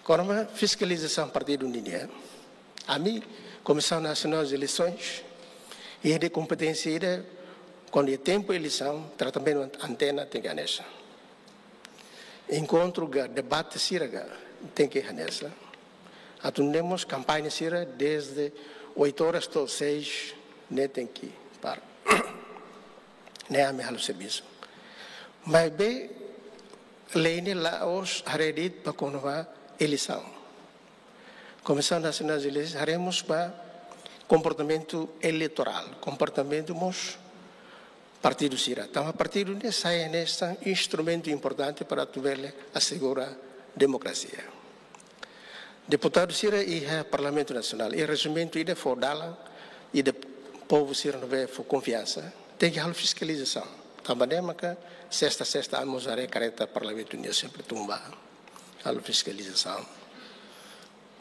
Quando a fiscalização partido Unia, a mim, Comissão Nacional de Eleições, e de competência, quando é tempo de eleição, tratamento antena tem que anexar. Encontro, debate, siraga, tem que anexar. Atendemos campanha sira desde 8 horas até 6, né, tem que parar. Né, a minha serviço. Mas bem, lei lá os haredit para quando vai eleição. Comissão Nacional de Eleições haremos para comportamento eleitoral, comportamento dos partidos sira. Então, a partido de sai nesse instrumento importante para assegurar a democracia. Deputado sira e Parlamento Nacional, e regimento de fodala e de povo sira não vê confiança, tem que haver fiscalização. Também que sexta vamos a careta Parlamento União sempre tumba a fiscalização.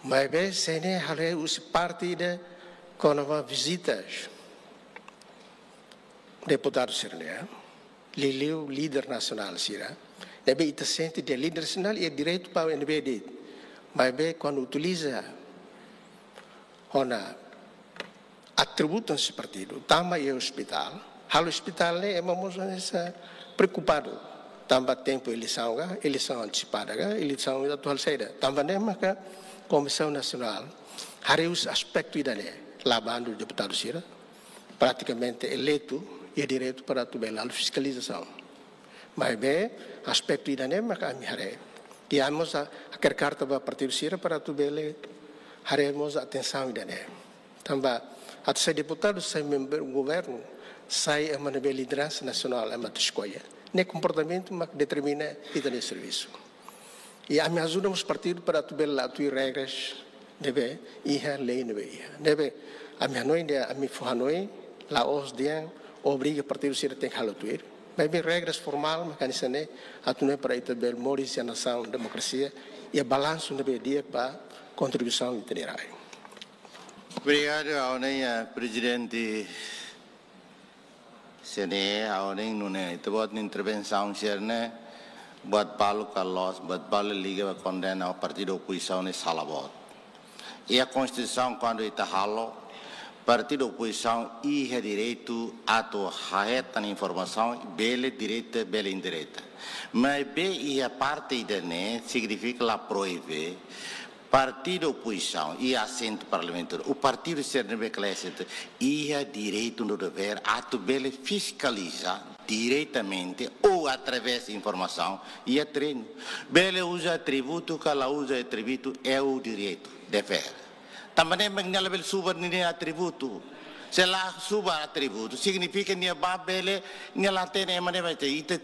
Mas bem, se nem haver os partidos quando vai visitas deputado sira, Liliu líder nacional sira, deve ir sente de líder nacional e direito para o NBD. Mas bem, quando utiliza atributos desse partido, também é o hospital. O hospital é preocupado. Também tempo eleição antecipada, eleição atual saída. Também é a Comissão Nacional, há os aspectos da lei, lavando o deputado Sira, praticamente eleito e direito para a fiscalização. Mas bem, aspecto da lei, mas a minha e vamos a quer carta para o partido Sira para haremos atenção da lei. Também, a ser deputado, sai membro do governo, sai a uma liderança nacional, é uma escolha. Nem comportamento, mas determina o serviço. E a minha ajuda os partidos para atuar regras, deve ir a lei, deve a minha noite, a minha fornoi, lá os dias, obriga o partido Sira tem que atuar. Mas bem, regras formais, mecanismos, atuar para atuar moris e a nação, democracia, e a balanço deve dia para contribuição itinerária. Obrigado ao presidente Sene, ao Nune, depois da intervenção Serne, buat Paulo Carlos, buat Paulo Liga vai condenar o partido da oposição nesse salabot. E a Constituição, quando está halo, partido da oposição ia direito a atuar na informação, bela direita, bela indireta. Mas bem, e a parte da significa la proíbe. Partido da oposição e assento parlamentar, o partido serve classe ia direito no dever a fiscalizar diretamente ou através de informação e a treino. Bele usa atributo, que ela usa atributo é o direito, dever. Também magna bel suba nem atributo. Se ela suba atributo, significa que a bele nela tem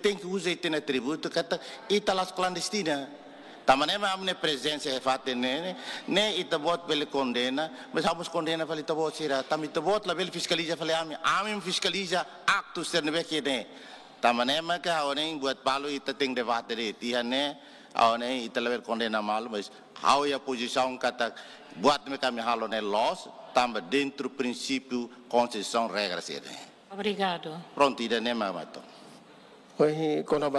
tem que usar esse atributo que está las clandestina. Também a presença é fato nem ita bot bele condena, mas vamos condena para ita bot sira. Também ita bot la bele fiscaliza para a fiscaliza actos serve que nem. Também que a orang buat palu ita tem debate de dia ne, a orang ita la bele condena mal, mas how a posição kata buat mereka halo ne loss, também dentro do princípio concessão regras sira. Obrigado. Pronto, ida ne mamato. Oi, quando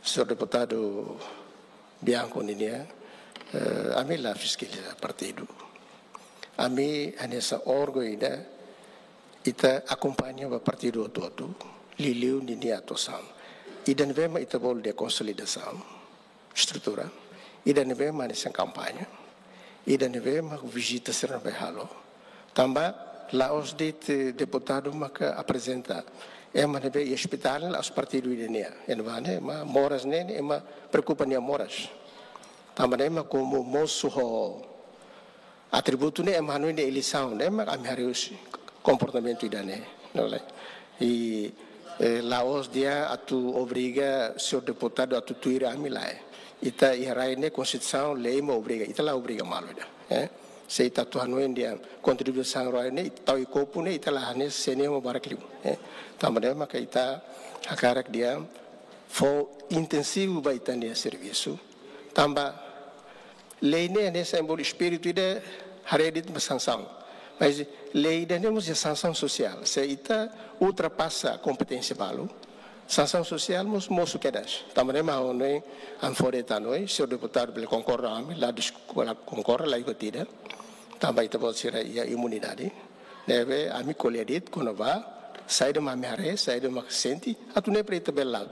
senhor deputado Bianco Ninia, a mim lá fiscaliza partido. A mim, nessa orgulho, ita acompanha o partido todo, Liliu Ninia atuação. E dan vema ita bol de consolidação, estrutura. E dan vema nessa campanha. E dan vema visita ser halo. Também lá os deputados que apresenta uma neve hospital as partidos de nia, envane, mas moras nene, mas preocupa nia moras. Também mas como moço atributo ne, mas não é eleição, né, mas a minha comportamento da ne, não é? E lá os dia a tu obriga seu deputado a tu tuir a milai. Ita irai ne constituição lei me obriga, ita lá obriga malo da, se ita tu hanuin dia contribuição roi ne, tau ikopu ne, ita lá ne sene mo barakliu, também maka ita hakarak dia for intensivo baita ne serviço, também lei ne nessa embol espírito ida haredit sanção, mas lei da nemos a sanção social, se ita ultrapassa a competência balu, sanção social moço quedas. Também mais noi anfore tanoi, se o deputado bele concorra lá concorre lá que tira. Também te pode ser a imunidade. Deve a mi colher quando vai sair de uma merda, sair de uma sente, a tu nem preto belo lá